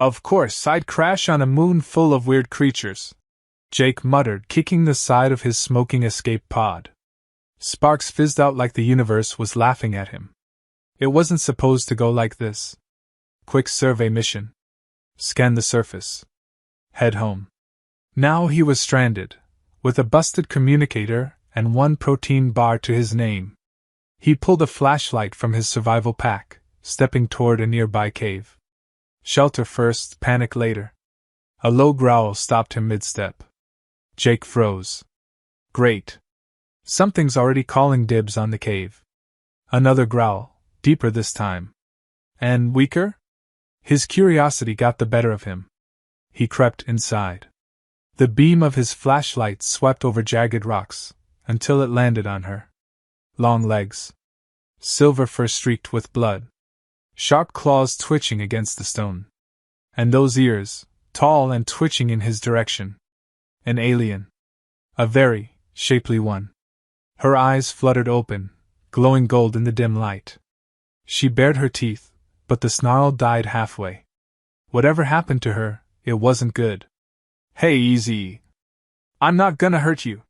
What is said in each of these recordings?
Of course, I'd crash on a moon full of weird creatures, Jake muttered, kicking the side of his smoking escape pod. Sparks fizzed out like the universe was laughing at him. It wasn't supposed to go like this. Quick survey mission. Scan the surface. Head home. Now he was stranded, with a busted communicator and one protein bar to his name. He pulled a flashlight from his survival pack, stepping toward a nearby cave. Shelter first, panic later. A low growl stopped him mid-step. Jake froze. Great. Something's already calling dibs on the cave. Another growl, deeper this time. And weaker? His curiosity got the better of him. He crept inside. The beam of his flashlight swept over jagged rocks, until it landed on her. Long legs. Silver fur streaked with blood. Sharp claws twitching against the stone. And those ears, tall and twitching in his direction. An alien. A very shapely one. Her eyes fluttered open, glowing gold in the dim light. She bared her teeth, but the snarl died halfway. Whatever happened to her, it wasn't good. Hey, easy. I'm not gonna hurt you.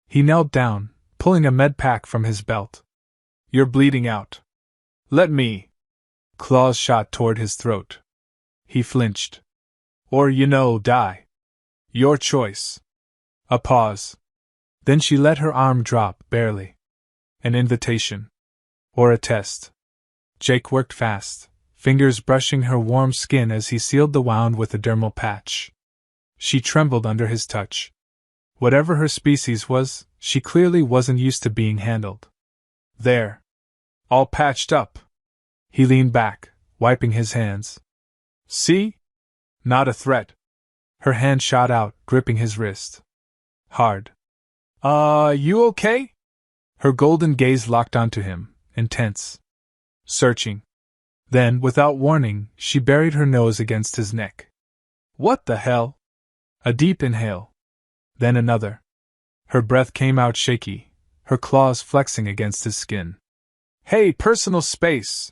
He knelt down, pulling a med pack from his belt. You're bleeding out. Let me. Claws shot toward his throat. He flinched. Or, die. Your choice. A pause. Then she let her arm drop, barely. An invitation. Or a test. Jake worked fast, fingers brushing her warm skin as he sealed the wound with a dermal patch. She trembled under his touch. Whatever her species was, she clearly wasn't used to being handled. There. All patched up. He leaned back, wiping his hands. See? Not a threat. Her hand shot out, gripping his wrist. Hard. You okay? Her golden gaze locked onto him, intense. Searching. Then, without warning, she buried her nose against his neck. What the hell? A deep inhale. Then another. Her breath came out shaky, her claws flexing against his skin. Hey, personal space!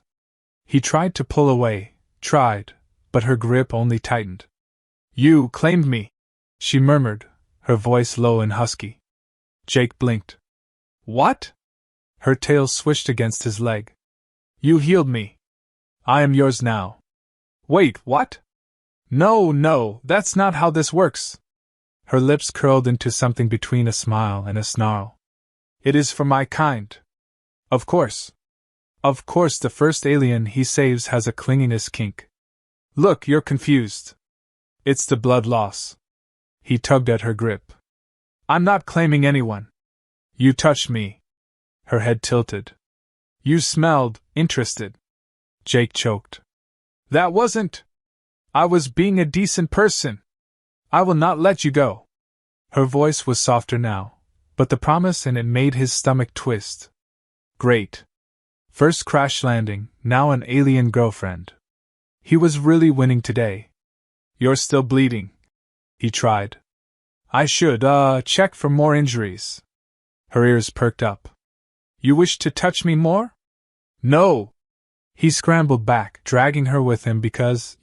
He tried to pull away, but her grip only tightened. You claimed me, she murmured, her voice low and husky. Jake blinked. What? Her tail swished against his leg. You healed me. I am yours now. Wait, what? No, that's not how this works. Her lips curled into something between a smile and a snarl. It is for my kind. Of course. Of course, the first alien he saves has a clinginess kink. Look, you're confused. It's the blood loss. He tugged at her grip. I'm not claiming anyone. You touched me. Her head tilted. You smelled interested. Jake choked. That wasn't. I was being a decent person. I will not let you go. Her voice was softer now, but the promise in it made his stomach twist. Great. First crash landing, now an alien girlfriend. He was really winning today. You're still bleeding. He tried. I should, check for more injuries. Her ears perked up. You wish to touch me more? No. He scrambled back, dragging her with him because,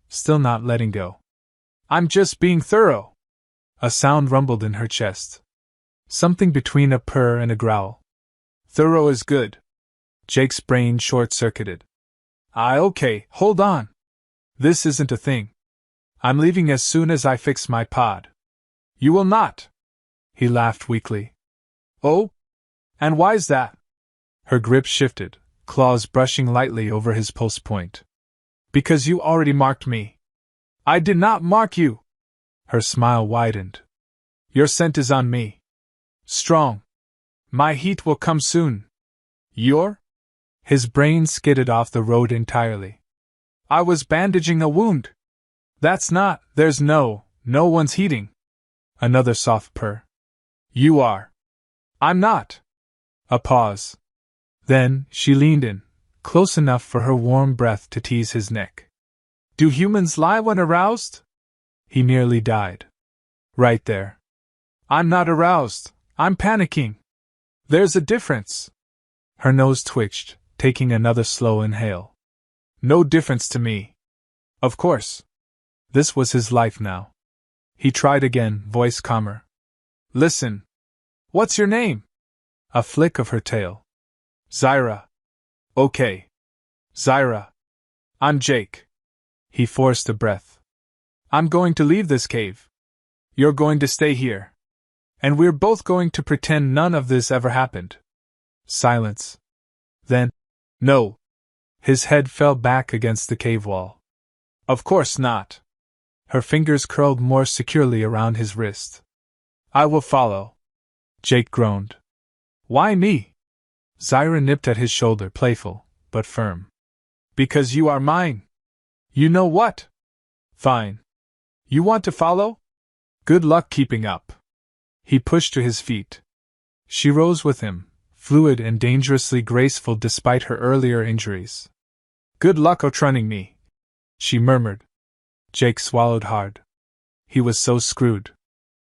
still not letting go. I'm just being thorough. A sound rumbled in her chest. Something between a purr and a growl. Thorough is good. Jake's brain short-circuited. Okay, hold on. This isn't a thing. I'm leaving as soon as I fix my pod. You will not. He laughed weakly. Oh? And why's that? Her grip shifted, claws brushing lightly over his pulse point. Because you already marked me. I did not mark you. Her smile widened. Your scent is on me. Strong. My heat will come soon. Your? His brain skidded off the road entirely. I was bandaging a wound. That's not, there's no one's heating. Another soft purr. You are. I'm not. A pause. Then, she leaned in, close enough for her warm breath to tease his neck. Do humans lie when aroused? He nearly died. Right there. I'm not aroused, I'm panicking. There's a difference. Her nose twitched, taking another slow inhale. No difference to me. Of course. This was his life now. He tried again, voice calmer. Listen. What's your name? A flick of her tail. Zyra. Okay. Zyra. I'm Jake. He forced a breath. I'm going to leave this cave. You're going to stay here. And we're both going to pretend none of this ever happened. Silence. Then, no. His head fell back against the cave wall. Of course not. Her fingers curled more securely around his wrist. I will follow. Jake groaned. Why me? Zyra nipped at his shoulder, playful, but firm. Because you are mine. You know what? Fine. You want to follow? Good luck keeping up. He pushed to his feet. She rose with him, fluid and dangerously graceful despite her earlier injuries. Good luck outrunning me, she murmured. Jake swallowed hard. He was so screwed.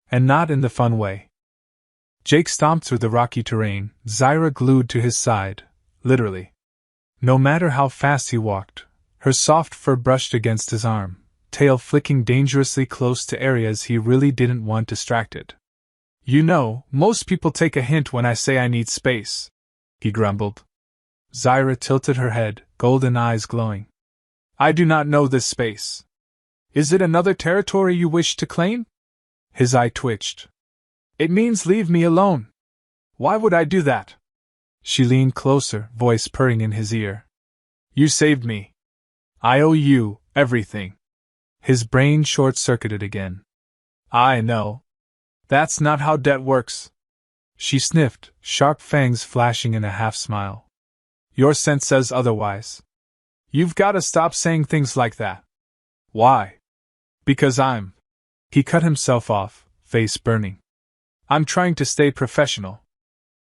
And not in the fun way. Jake stomped through the rocky terrain, Zyra glued to his side, literally. No matter how fast he walked, her soft fur brushed against his arm, tail flicking dangerously close to areas he really didn't want distracted. You know, most people take a hint when I say I need space, he grumbled. Zyra tilted her head, golden eyes glowing. I do not know this space. Is it another territory you wish to claim? His eye twitched. It means leave me alone. Why would I do that? She leaned closer, voice purring in his ear. You saved me. I owe you everything. His brain short-circuited again. I know. That's not how debt works. She sniffed, sharp fangs flashing in a half-smile. Your sense says otherwise. You've got to stop saying things like that. Why? Because I'm... He cut himself off, face burning. I'm trying to stay professional.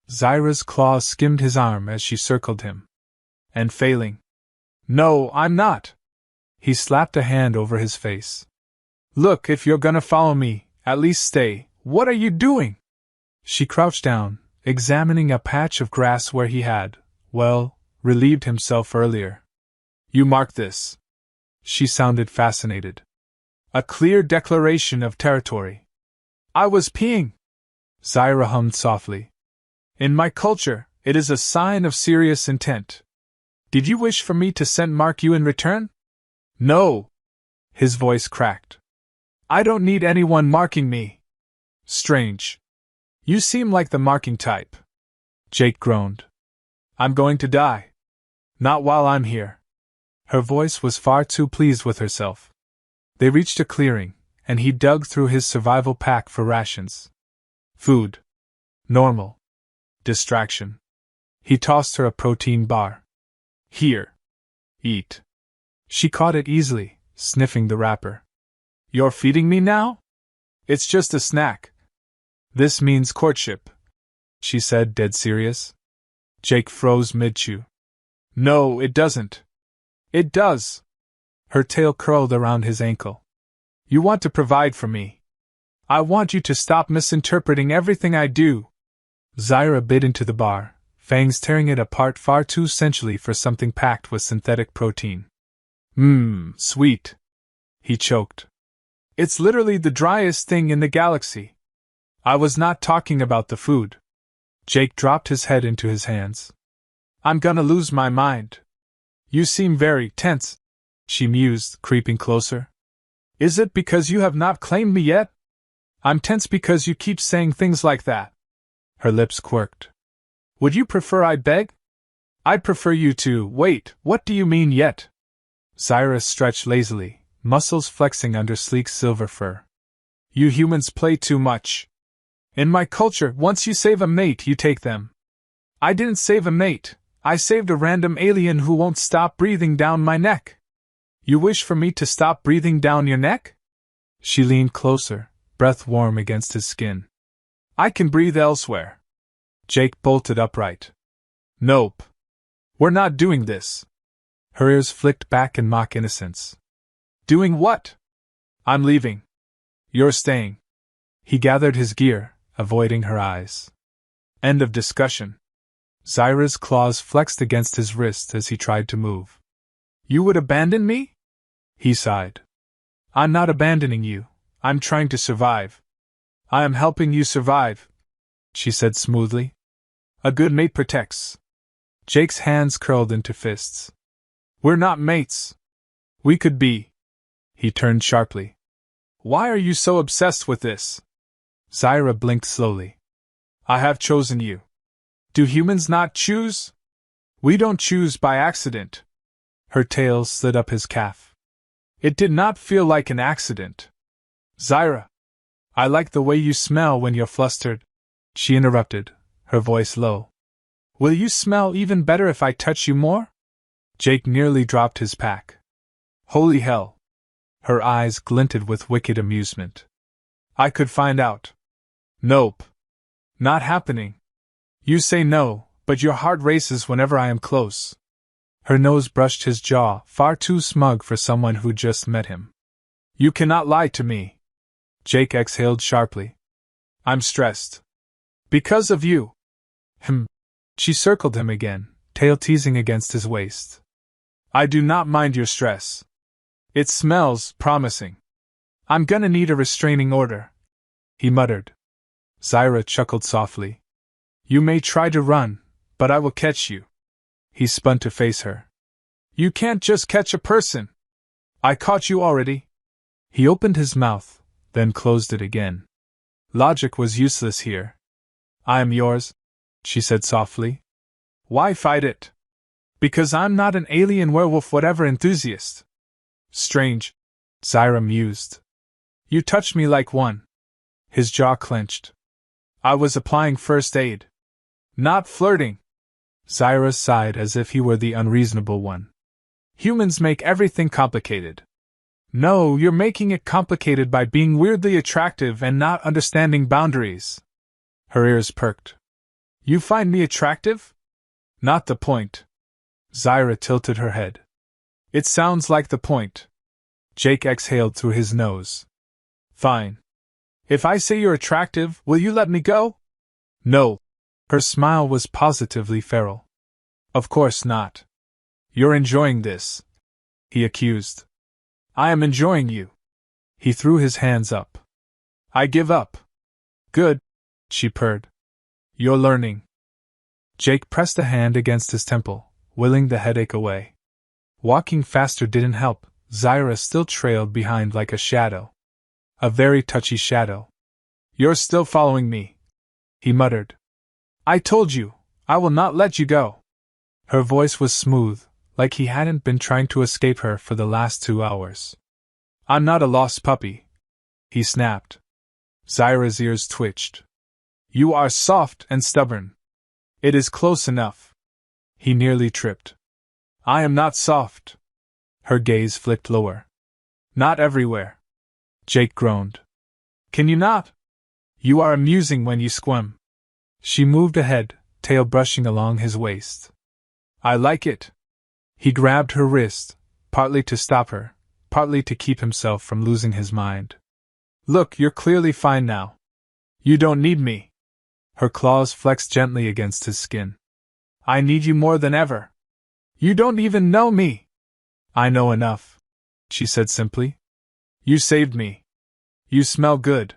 Zyra's claws skimmed his arm as she circled him. And failing. No, I'm not. He slapped a hand over his face. Look, if you're gonna follow me, at least stay. What are you doing? She crouched down, examining a patch of grass where he had, well, relieved himself earlier. You mark this. She sounded fascinated. A clear declaration of territory. I was peeing. Zyra hummed softly. In my culture, it is a sign of serious intent. Did you wish for me to send mark you in return? No. His voice cracked. I don't need anyone marking me. Strange. You seem like the marking type. Jake groaned. I'm going to die. Not while I'm here. Her voice was far too pleased with herself. They reached a clearing, and he dug through his survival pack for rations. Food. Normal. Distraction. He tossed her a protein bar. Here. Eat. She caught it easily, sniffing the wrapper. You're feeding me now? It's just a snack. This means courtship, she said, dead serious. Jake froze mid-chew. No, it doesn't. It does. Her tail curled around his ankle. You want to provide for me. I want you to stop misinterpreting everything I do. Zyra bit into the bar, fangs tearing it apart far too sensually for something packed with synthetic protein. Sweet. He choked. It's literally the driest thing in the galaxy. I was not talking about the food. Jake dropped his head into his hands. I'm gonna lose my mind. You seem very tense, she mused, creeping closer. Is it because you have not claimed me yet? I'm tense because you keep saying things like that. Her lips quirked. Would you prefer I beg? I'd prefer you to. Wait, what do you mean yet? Zyra stretched lazily, muscles flexing under sleek silver fur. You humans play too much. In my culture, once you save a mate, you take them. I didn't save a mate. I saved a random alien who won't stop breathing down my neck. You wish for me to stop breathing down your neck? She leaned closer, breath warm against his skin. I can breathe elsewhere. Jake bolted upright. Nope. We're not doing this. Her ears flicked back in mock innocence. Doing what? I'm leaving. You're staying. He gathered his gear, avoiding her eyes. End of discussion. Zyra's claws flexed against his wrist as he tried to move. You would abandon me? He sighed. I'm not abandoning you, I'm trying to survive. I am helping you survive, she said smoothly. A good mate protects. Jake's hands curled into fists. We're not mates. We could be. He turned sharply. Why are you so obsessed with this? Zyra blinked slowly. I have chosen you. Do humans not choose? We don't choose by accident. Her tail slid up his calf. It did not feel like an accident. Zyra, I like the way you smell when you're flustered, she interrupted, her voice low. Will you smell even better if I touch you more? Jake nearly dropped his pack. Holy hell! Her eyes glinted with wicked amusement. I could find out. Nope. Not happening. You say no, but your heart races whenever I am close. Her nose brushed his jaw, far too smug for someone who just met him. You cannot lie to me. Jake exhaled sharply. I'm stressed. Because of you. She circled him again, tail teasing against his waist. I do not mind your stress. It smells promising. I'm gonna need a restraining order, he muttered. Zyra chuckled softly. You may try to run, but I will catch you. He spun to face her. You can't just catch a person. I caught you already. He opened his mouth, then closed it again. Logic was useless here. I am yours, she said softly. Why fight it? Because I'm not an alien werewolf whatever enthusiast. Strange, Zyra mused. You touched me like one. His jaw clenched. I was applying first aid. Not flirting. Zyra sighed as if he were the unreasonable one. Humans make everything complicated. No, you're making it complicated by being weirdly attractive and not understanding boundaries. Her ears perked. You find me attractive? Not the point. Zyra tilted her head. It sounds like the point. Jake exhaled through his nose. Fine. If I say you're attractive, will you let me go? No. Her smile was positively feral. Of course not. You're enjoying this, he accused. I am enjoying you. He threw his hands up. I give up. Good, she purred. You're learning. Jake pressed a hand against his temple, willing the headache away. Walking faster didn't help. Zyra still trailed behind like a shadow. A very touchy shadow. You're still following me, he muttered. I told you, I will not let you go. Her voice was smooth, like he hadn't been trying to escape her for the last 2 hours. I'm not a lost puppy, he snapped. Zyra's ears twitched. You are soft and stubborn. It is close enough. He nearly tripped. I am not soft. Her gaze flicked lower. Not everywhere. Jake groaned. Can you not? You are amusing when you squirm. She moved ahead, tail brushing along his waist. I like it. He grabbed her wrist, partly to stop her, partly to keep himself from losing his mind. Look, you're clearly fine now. You don't need me. Her claws flexed gently against his skin. I need you more than ever. You don't even know me. I know enough, she said simply. You saved me. You smell good.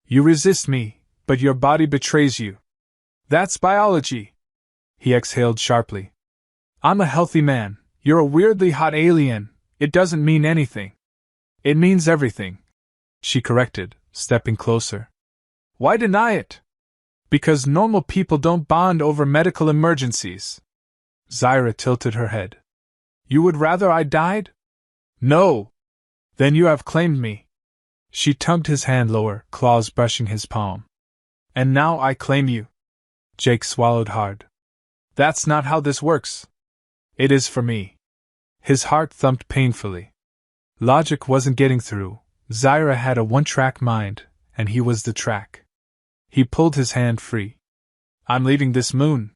You resist me, but your body betrays you. That's biology. He exhaled sharply. I'm a healthy man. You're a weirdly hot alien. It doesn't mean anything. It means everything, she corrected, stepping closer. Why deny it? Because normal people don't bond over medical emergencies. Zyra tilted her head. You would rather I died? No. Then you have claimed me. She tugged his hand lower, claws brushing his palm. And now I claim you. Jake swallowed hard. That's not how this works. It is for me. His heart thumped painfully. Logic wasn't getting through. Zyra had a one-track mind, and he was the track. He pulled his hand free. I'm leaving this moon.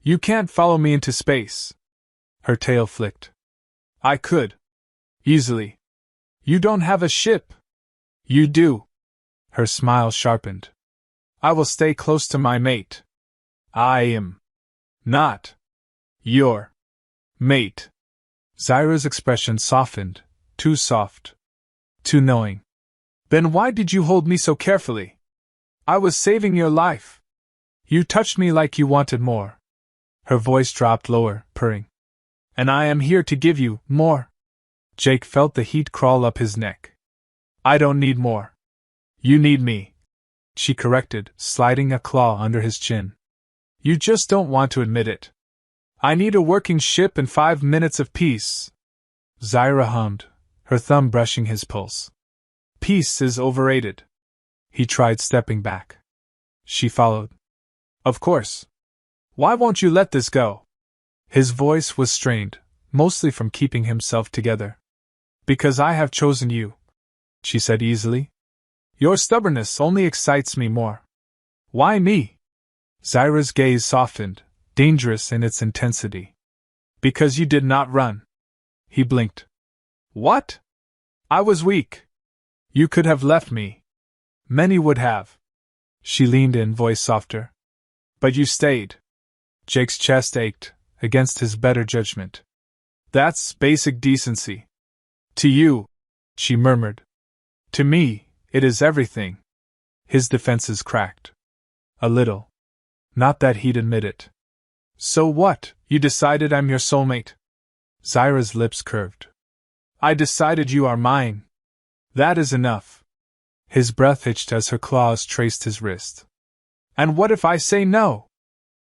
You can't follow me into space. Her tail flicked. I could. Easily. You don't have a ship. You do. Her smile sharpened. I will stay close to my mate. I am not your mate. Zyra's expression softened, too soft. too knowing. Then why did you hold me so carefully? I was saving your life. You touched me like you wanted more. Her voice dropped lower, purring. And I am here to give you more. Jake felt the heat crawl up his neck. I don't need more. You need me, she corrected, sliding a claw under his chin. You just don't want to admit it. I need a working ship and 5 minutes of peace. Zyra hummed, her thumb brushing his pulse. Peace is overrated. He tried stepping back. She followed. Of course. Why won't you let this go? His voice was strained, mostly from keeping himself together. Because I have chosen you, she said easily. Your stubbornness only excites me more. Why me? Zyra's gaze softened, dangerous in its intensity. Because you did not run. He blinked. What? I was weak. You could have left me. Many would have. She leaned in, voice softer. But you stayed. Jake's chest ached, against his better judgment. That's basic decency. To you, she murmured. To me, it is everything. His defenses cracked. A little. Not that he'd admit it. So what, you decided I'm your soulmate? Zyra's lips curved. I decided you are mine. That is enough. His breath hitched as her claws traced his wrist. And what if I say no?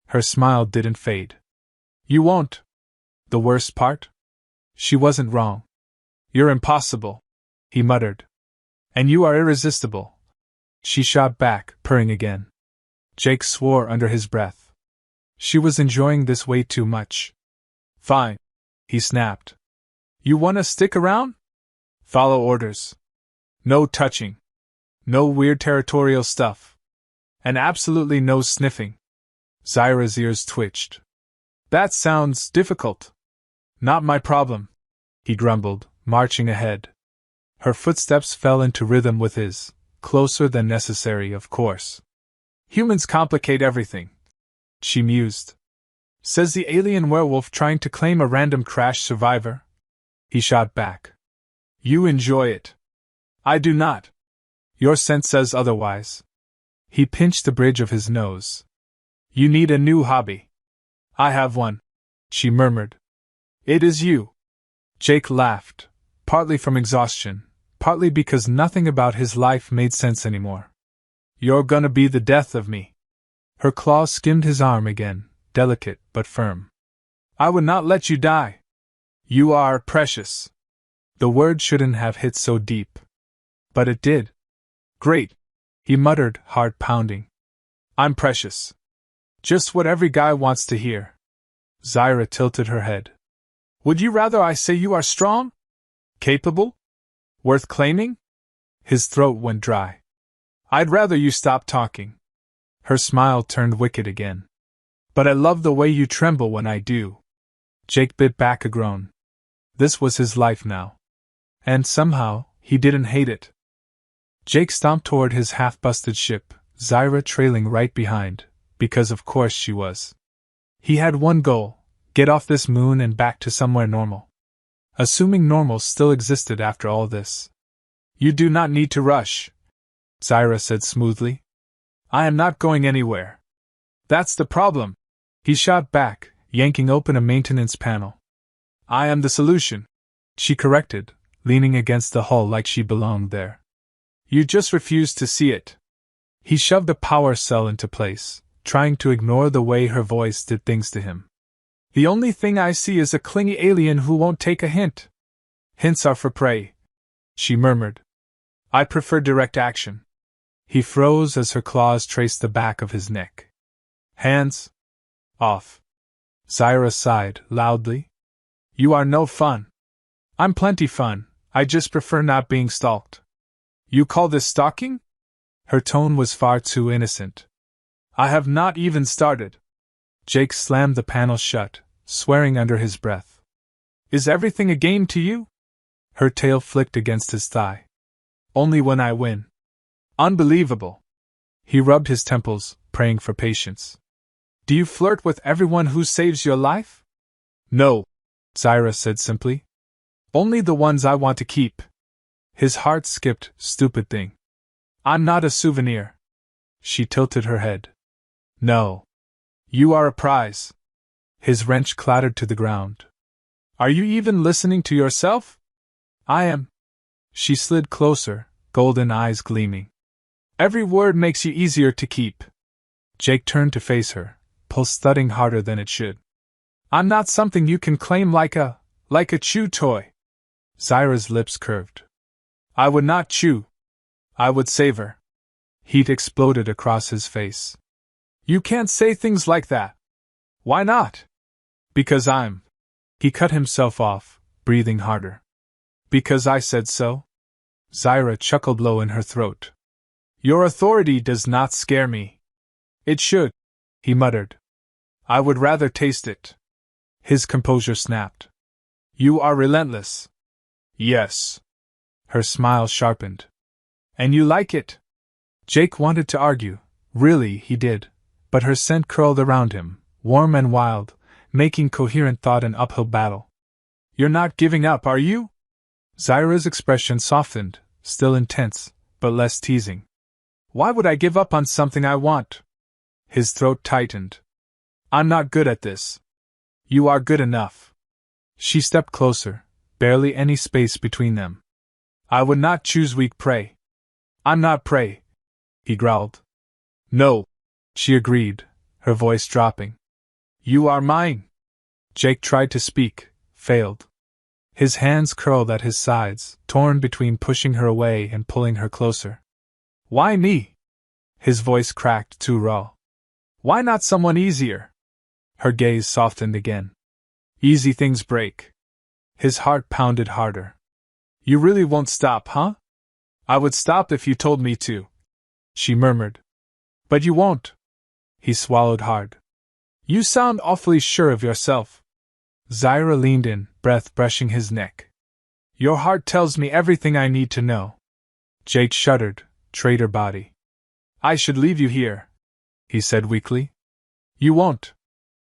Her smile didn't fade. You won't. The worst part? She wasn't wrong. You're impossible, he muttered. And you are irresistible. She shot back, purring again. Jake swore under his breath. She was enjoying this way too much. Fine, he snapped. You wanna stick around? Follow orders. No touching. No weird territorial stuff. And absolutely no sniffing. Zyra's ears twitched. That sounds difficult. Not my problem, he grumbled, marching ahead. Her footsteps fell into rhythm with his, closer than necessary, of course. Humans complicate everything, she mused. Says the alien werewolf trying to claim a random crash survivor. He shot back. You enjoy it. I do not. Your scent says otherwise. He pinched the bridge of his nose. You need a new hobby. I have one, she murmured. It is you. Jake laughed, partly from exhaustion, partly because nothing about his life made sense anymore. You're gonna be the death of me. Her claws skimmed his arm again, delicate but firm. I would not let you die. You are precious. The word shouldn't have hit so deep. But it did. Great, he muttered, heart pounding. I'm precious. Just what every guy wants to hear. Zyra tilted her head. Would you rather I say you are strong? Capable? Worth claiming? His throat went dry. I'd rather you stop talking. Her smile turned wicked again. But I love the way you tremble when I do. Jake bit back a groan. This was his life now. And somehow, he didn't hate it. Jake stomped toward his half-busted ship, Zyra trailing right behind, because of course she was. He had one goal, get off this moon and back to somewhere normal. Assuming normal still existed after all this. You do not need to rush, Zyra said smoothly. I am not going anywhere. That's the problem, he shot back, yanking open a maintenance panel. I am the solution, she corrected, leaning against the hull like she belonged there. You just refuse to see it. He shoved a power cell into place, trying to ignore the way her voice did things to him. The only thing I see is a clingy alien who won't take a hint. Hints are for prey, she murmured. I prefer direct action. He froze as her claws traced the back of his neck. Hands off. Zyra sighed loudly. You are no fun. I'm plenty fun, I just prefer not being stalked. You call this stalking? Her tone was far too innocent. I have not even started. Jake slammed the panel shut, swearing under his breath. Is everything a game to you? Her tail flicked against his thigh. Only when I win. Unbelievable. He rubbed his temples, praying for patience. Do you flirt with everyone who saves your life? No, Zyra said simply. Only the ones I want to keep. His heart skipped. Stupid thing. I'm not a souvenir. She tilted her head. No. You are a prize. His wrench clattered to the ground. Are you even listening to yourself? I am. She slid closer, golden eyes gleaming. Every word makes you easier to keep. Jake turned to face her, pulse thudding harder than it should. I'm not something you can claim like a chew toy. Zyra's lips curved. I would not chew. I would savor. Heat exploded across his face. You can't say things like that. Why not? Because I'm. He cut himself off, breathing harder. Because I said so? Zyra chuckled low in her throat. Your authority does not scare me. It should, he muttered. I would rather taste it. His composure snapped. You are relentless. Yes. Her smile sharpened. And you like it? Jake wanted to argue. Really, he did. But her scent curled around him, warm and wild, making coherent thought an uphill battle. You're not giving up, are you? Zyra's expression softened, still intense, but less teasing. Why would I give up on something I want? His throat tightened. I'm not good at this. You are good enough. She stepped closer, barely any space between them. I would not choose weak prey. I'm not prey, he growled. No, she agreed, her voice dropping. You are mine. Jake tried to speak, failed. His hands curled at his sides, torn between pushing her away and pulling her closer. Why me? His voice cracked too raw. Why not someone easier? Her gaze softened again. Easy things break. His heart pounded harder. You really won't stop, huh? I would stop if you told me to, she murmured. But you won't. He swallowed hard. You sound awfully sure of yourself. Zyra leaned in, breath brushing his neck. Your heart tells me everything I need to know. Jake shuddered, traitor body. I should leave you here, he said weakly. You won't.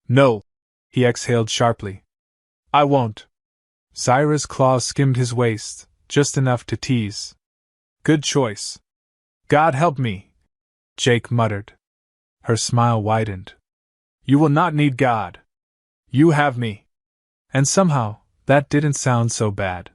No, he exhaled sharply. I won't. Zyra's claws skimmed his waist, just enough to tease. Good choice. God help me, Jake muttered. Her smile widened. You will not need God. You have me. And somehow, that didn't sound so bad.